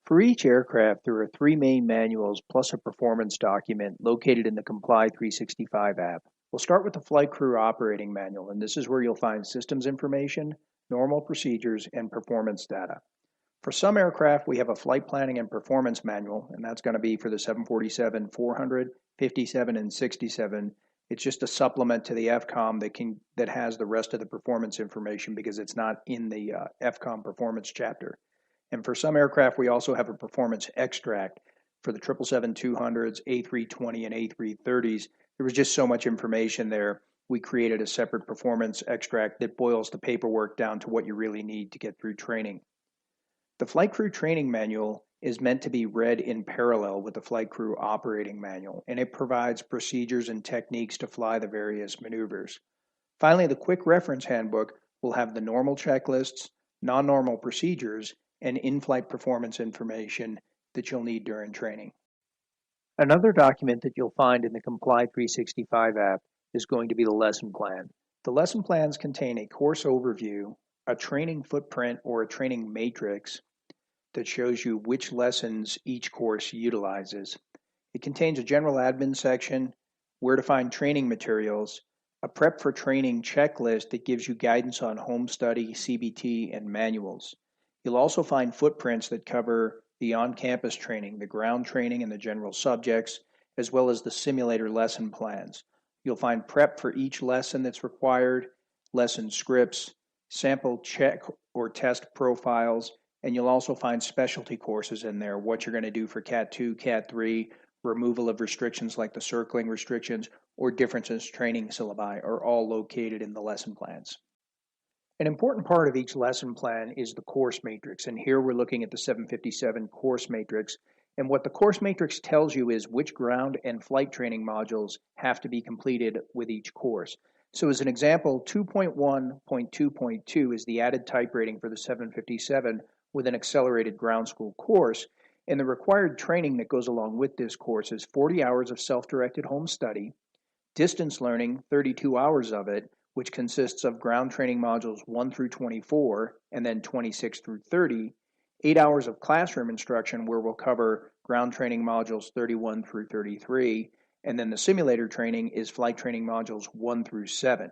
For each aircraft, there are three main manuals plus a performance document located in the Comply 365 app. We'll start with the Flight Crew Operating Manual, and this is where you'll find systems information, normal procedures, and performance data. For some aircraft, we have a Flight Planning and Performance Manual, and that's going to be for the 747-400, 57, and 67. It's just a supplement to the FCOM that has the rest of the performance information because it's not in the FCOM performance chapter. And for some aircraft, we also have a performance extract for the 777-200s, A320, and A330s. There was just so much information there. We created a separate performance extract that boils the paperwork down to what you really need to get through training. The Flight Crew Training Manual is meant to be read in parallel with the Flight Crew Operating Manual, and it provides procedures and techniques to fly the various maneuvers. Finally, the Quick Reference Handbook will have the normal checklists, non-normal procedures, and in-flight performance information that you'll need during training. Another document that you'll find in the Comply 365 app is going to be the lesson plan. The lesson plans contain a course overview, a training footprint or a training matrix that shows you which lessons each course utilizes. It contains a general admin section, where to find training materials, a prep for training checklist that gives you guidance on home study, CBT, and manuals. You'll also find footprints that cover the on-campus training, the ground training, and the general subjects, as well as the simulator lesson plans. You'll find prep for each lesson that's required, lesson scripts, sample check or test profiles, and you'll also find specialty courses in there, what you're going to do for Cat 2, Cat 3, removal of restrictions like the circling restrictions, or differences training syllabi are all located in the lesson plans. An important part of each lesson plan is the course matrix, and here we're looking at the 757 course matrix. And what the course matrix tells you is which ground and flight training modules have to be completed with each course. So as an example, 2.1.2.2 is the added type rating for the 757 with an accelerated ground school course, and the required training that goes along with this course is 40 hours of self-directed home study, distance learning, 32 hours of it, which consists of ground training modules 1 through 24 and then 26 through 30, 8 hours of classroom instruction where we'll cover ground training modules 31 through 33, and then the simulator training is flight training modules 1 through 7.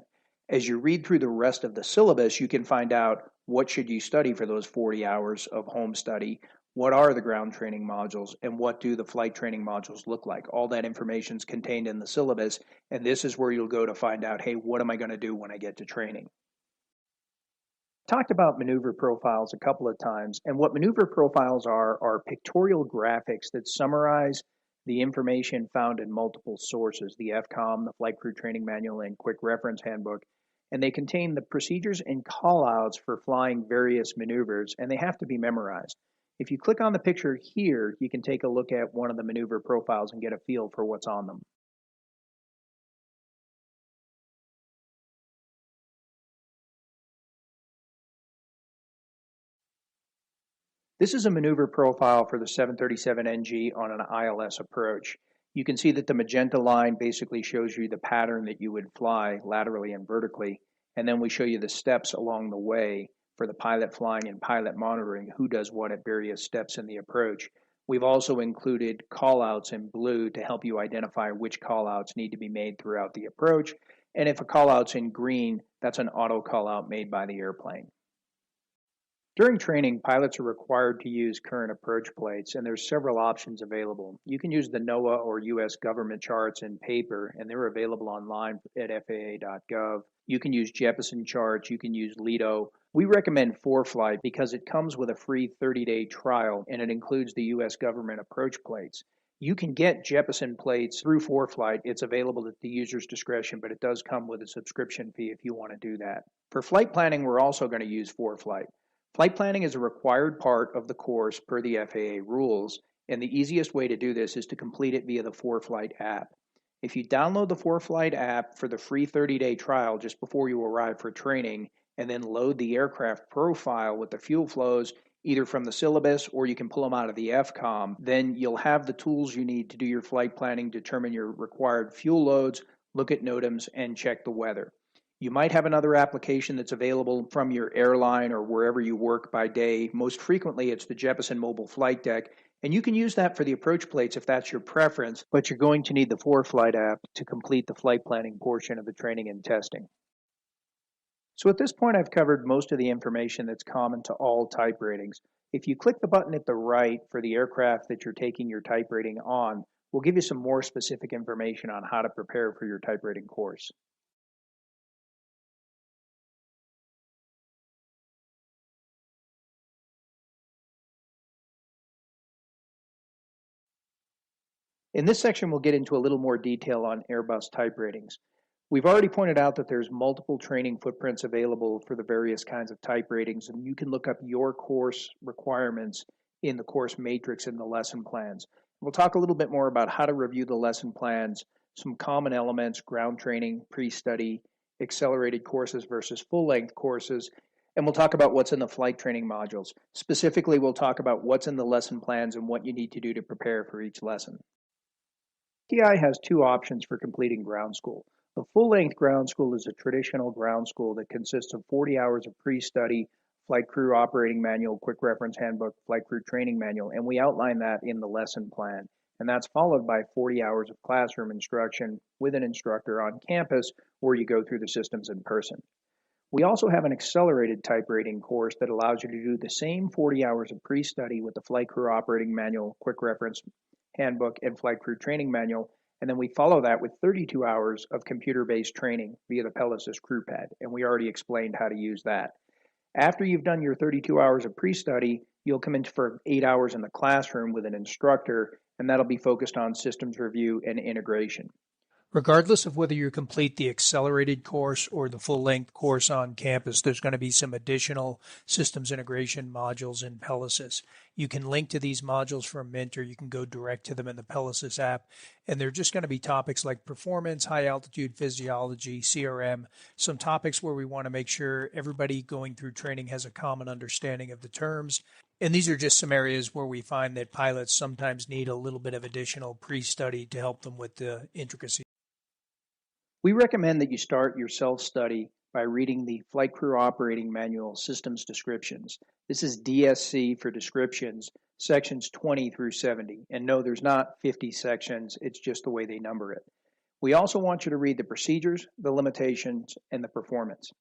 As you read through the rest of the syllabus, you can find out what should you study for those 40 hours of home study, what are the ground training modules, and what do the flight training modules look like. All that information is contained in the syllabus, and this is where you'll go to find out, hey, what am I going to do when I get to training? Talked about maneuver profiles a couple of times, and what maneuver profiles are pictorial graphics that summarize the information found in multiple sources, the FCOM, the Flight Crew Training Manual, and Quick Reference Handbook, and they contain the procedures and callouts for flying various maneuvers, and they have to be memorized. If you click on the picture here, you can take a look at one of the maneuver profiles and get a feel for what's on them. This is a maneuver profile for the 737NG on an ILS approach. You can see that the magenta line basically shows you the pattern that you would fly laterally and vertically, and then we show you the steps along the way for the pilot flying and pilot monitoring, who does what at various steps in the approach. We've also included callouts in blue to help you identify which callouts need to be made throughout the approach, and if a callout's in green, that's an auto callout made by the airplane. During training, pilots are required to use current approach plates, and there's several options available. You can use the NOAA or U.S. government charts in paper, and they're available online at FAA.gov. You can use Jeppesen charts, you can use Lido. We recommend ForeFlight because it comes with a free 30-day trial, and it includes the U.S. government approach plates. You can get Jeppesen plates through ForeFlight. It's available at the user's discretion, but it does come with a subscription fee if you want to do that. For flight planning, we're also going to use ForeFlight. Flight planning is a required part of the course per the FAA rules, and the easiest way to do this is to complete it via the ForeFlight app. If you download the ForeFlight app for the free 30-day trial just before you arrive for training, and then load the aircraft profile with the fuel flows, either from the syllabus or you can pull them out of the FCOM, then you'll have the tools you need to do your flight planning, determine your required fuel loads, look at NOTAMs, and check the weather. You might have another application that's available from your airline or wherever you work by day. Most frequently, it's the Jeppesen Mobile Flight Deck, and you can use that for the approach plates if that's your preference, but you're going to need the ForeFlight app to complete the flight planning portion of the training and testing. So at this point, I've covered most of the information that's common to all type ratings. If you click the button at the right for the aircraft that you're taking your type rating on, we'll give you some more specific information on how to prepare for your type rating course. In this section, we'll get into a little more detail on Airbus type ratings. We've already pointed out that there's multiple training footprints available for the various kinds of type ratings, and you can look up your course requirements in the course matrix in the lesson plans. We'll talk a little bit more about how to review the lesson plans, some common elements, ground training, pre-study, accelerated courses versus full-length courses, and we'll talk about what's in the flight training modules. Specifically, we'll talk about what's in the lesson plans and what you need to do to prepare for each lesson. FTI has two options for completing ground school. The full-length ground school is a traditional ground school that consists of 40 hours of pre-study, flight crew operating manual, quick reference handbook, flight crew training manual, and we outline that in the lesson plan. And that's followed by 40 hours of classroom instruction with an instructor on campus where you go through the systems in person. We also have an accelerated type rating course that allows you to do the same 40 hours of pre-study with the flight crew operating manual, quick reference handbook, and flight crew training manual, and then we follow that with 32 hours of computer-based training via the Pegasus crew pad, and we already explained how to use that. After you've done your 32 hours of pre-study, you'll come in for 8 hours in the classroom with an instructor, and that'll be focused on systems review and integration. Regardless of whether you complete the accelerated course or the full-length course on campus, there's going to be some additional systems integration modules in Pegasus. You can link to these modules from Mint, or you can go direct to them in the Pegasus app, and they're just going to be topics like performance, high-altitude physiology, CRM, some topics where we want to make sure everybody going through training has a common understanding of the terms. And these are just some areas where we find that pilots sometimes need a little bit of additional pre-study to help them with the intricacies. We recommend that you start your self-study by reading the Flight Crew Operating Manual Systems Descriptions. This is DSC for descriptions, sections 20 through 70. And no, there's not 50 sections, it's just the way they number it. We also want you to read the procedures, the limitations, and the performance.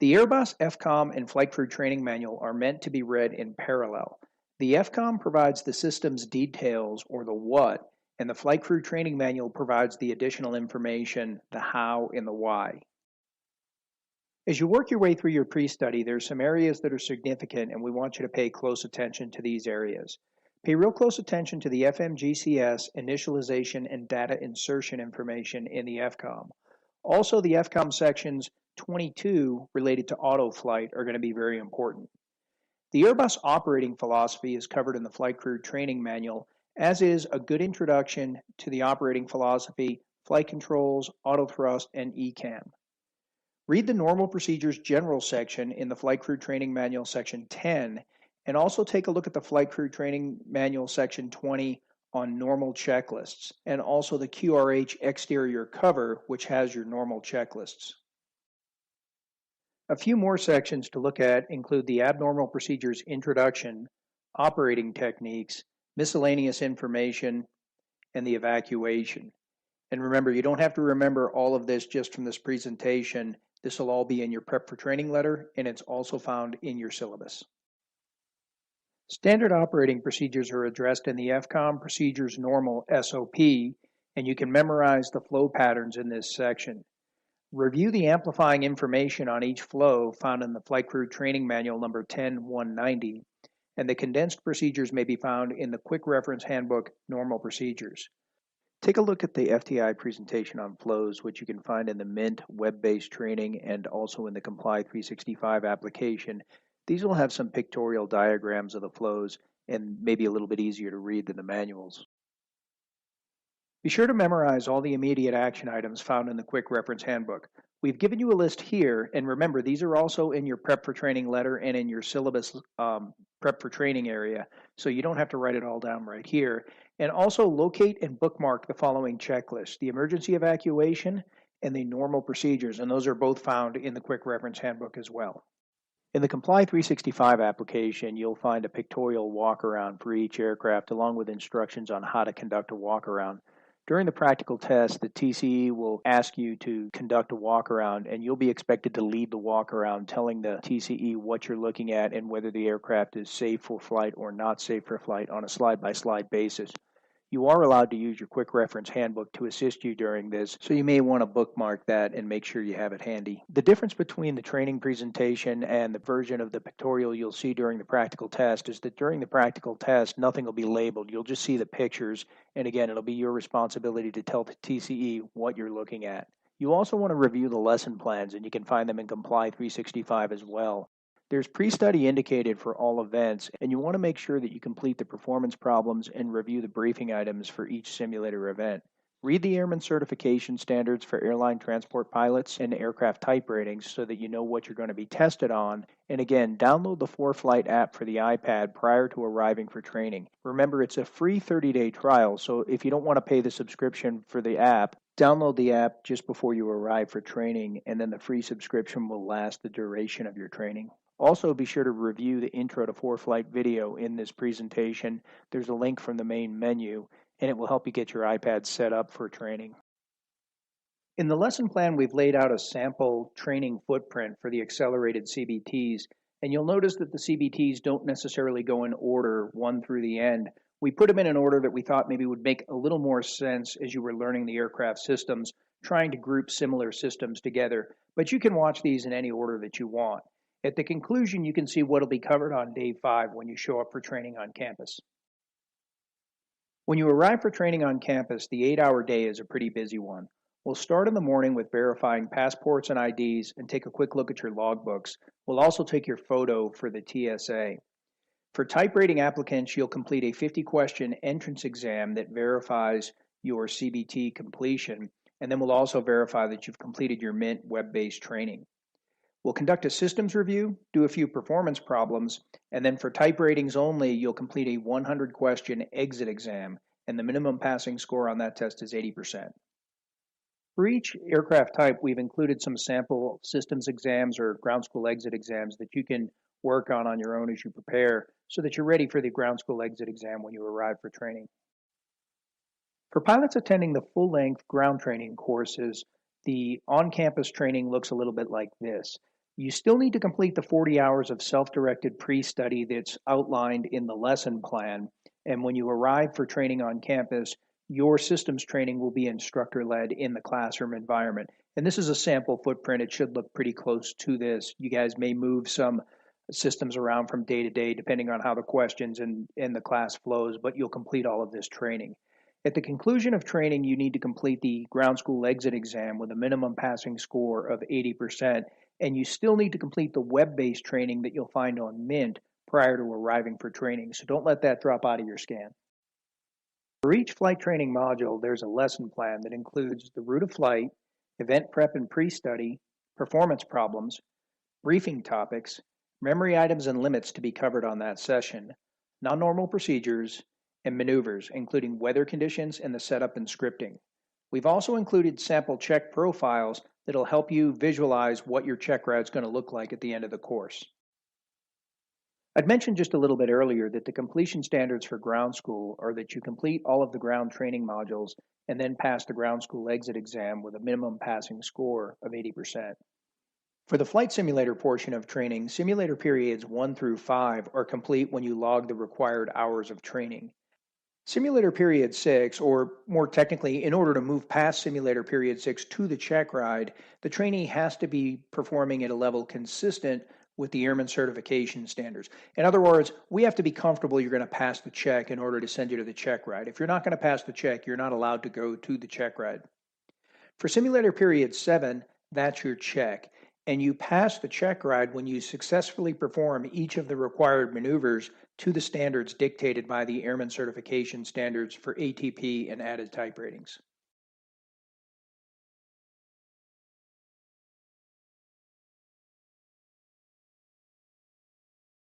The Airbus, FCOM, and Flight Crew Training Manual are meant to be read in parallel. The FCOM provides the system's details, or the what, and the Flight Crew Training Manual provides the additional information, the how and the why. As you work your way through your pre-study, there's some areas that are significant, and we want you to pay close attention to these areas. Pay real close attention to the FMGCS initialization and data insertion information in the FCOM. Also, the FCOM sections 22 related to auto flight are going to be very important. The Airbus operating philosophy is covered in the Flight Crew Training Manual, as is a good introduction to the operating philosophy, flight controls, auto thrust, and ECAM. Read the Normal Procedures General section in the Flight Crew Training Manual section 10, and also take a look at the Flight Crew Training Manual section 20 on normal checklists, and also the QRH exterior cover, which has your normal checklists. A few more sections to look at include the Abnormal Procedures Introduction, Operating Techniques, Miscellaneous Information, and the Evacuation. And remember, you don't have to remember all of this just from this presentation. This will all be in your Prep for Training letter, and it's also found in your syllabus. Standard operating procedures are addressed in the FCOM Procedures Normal SOP, and you can memorize the flow patterns in this section. Review the amplifying information on each flow found in the Flight Crew Training Manual number 10190, and the condensed procedures may be found in the Quick Reference Handbook Normal Procedures. Take a look at the FTI presentation on flows, which you can find in the Mint web-based training and also in the Comply 365 application. These will have some pictorial diagrams of the flows and maybe a little bit easier to read than the manuals. Be sure to memorize all the immediate action items found in the Quick Reference Handbook. We've given you a list here, and remember, these are also in your Prep for Training letter and in your syllabus Prep for Training area, so you don't have to write it all down right here. And also locate and bookmark the following checklists: the emergency evacuation and the normal procedures, and those are both found in the Quick Reference Handbook as well. In the Comply 365 application, you'll find a pictorial walk-around for each aircraft along with instructions on how to conduct a walk-around. During the practical test, the TCE will ask you to conduct a walk-around, and you'll be expected to lead the walk-around, telling the TCE what you're looking at and whether the aircraft is safe for flight or not safe for flight on a slide-by-slide basis. You are allowed to use your Quick Reference Handbook to assist you during this, so you may want to bookmark that and make sure you have it handy. The difference between the training presentation and the version of the pictorial you'll see during the practical test is that during the practical test, nothing will be labeled. You'll just see the pictures, and again, it'll be your responsibility to tell the TCE what you're looking at. You also want to review the lesson plans, and you can find them in Comply 365 as well. There's pre-study indicated for all events, and you want to make sure that you complete the performance problems and review the briefing items for each simulator event. Read the Airman Certification Standards for airline transport pilots and aircraft type ratings so that you know what you're going to be tested on. And again, download the ForeFlight app for the iPad prior to arriving for training. Remember, it's a free 30-day trial, so if you don't want to pay the subscription for the app, download the app just before you arrive for training, and then the free subscription will last the duration of your training. Also, be sure to review the Intro to ForeFlight video in this presentation. There's a link from the main menu, and it will help you get your iPad set up for training. In the lesson plan, we've laid out a sample training footprint for the accelerated CBTs, and you'll notice that the CBTs don't necessarily go in order, one through the end. We put them in an order that we thought maybe would make a little more sense as you were learning the aircraft systems, trying to group similar systems together, but you can watch these in any order that you want. At the conclusion, you can see what will be covered on day 5 when you show up for training on campus. When you arrive for training on campus, the 8-hour day is a pretty busy one. We'll start in the morning with verifying passports and IDs and take a quick look at your logbooks. We'll also take your photo for the TSA. For type rating applicants, you'll complete a 50-question entrance exam that verifies your CBT completion, and then we'll also verify that you've completed your Mint web-based training. We'll conduct a systems review, do a few performance problems, and then for type ratings only, you'll complete a 100-question exit exam, and the minimum passing score on that test is 80%. For each aircraft type, we've included some sample systems exams or ground school exit exams that you can work on your own as you prepare so that you're ready for the ground school exit exam when you arrive for training. For pilots attending the full-length ground training courses, the on-campus training looks a little bit like this. You still need to complete the 40 hours of self-directed pre-study that's outlined in the lesson plan, and when you arrive for training on campus, your systems training will be instructor-led in the classroom environment. And this is a sample footprint. It should look pretty close to this. You guys may move some systems around from day to day depending on how the questions and the class flows, but you'll complete all of this training. At the conclusion of training, you need to complete the ground school exit exam with a minimum passing score of 80%, and you still need to complete the web-based training that you'll find on Mint prior to arriving for training, so don't let that drop out of your scan. For each flight training module, there's a lesson plan that includes the route of flight, event prep and pre-study, performance problems, briefing topics, memory items and limits to be covered on that session, non-normal procedures, and maneuvers, including weather conditions and the setup and scripting. We've also included sample check profiles that'll help you visualize what your check route is going to look like at the end of the course. I'd mentioned just a little bit earlier that the completion standards for ground school are that you complete all of the ground training modules and then pass the ground school exit exam with a minimum passing score of 80%. For the flight simulator portion of training, simulator periods 1 through 5 are complete when you log the required hours of training. Simulator period 6, or more technically, in order to move past simulator period 6 to the check ride, the trainee has to be performing at a level consistent with the Airman Certification Standards. In other words, we have to be comfortable you're going to pass the check in order to send you to the check ride. If you're not going to pass the check, you're not allowed to go to the check ride. For simulator period 7, that's your check, and you pass the check ride when you successfully perform each of the required maneuvers to the standards dictated by the Airman Certification Standards for ATP and added type ratings.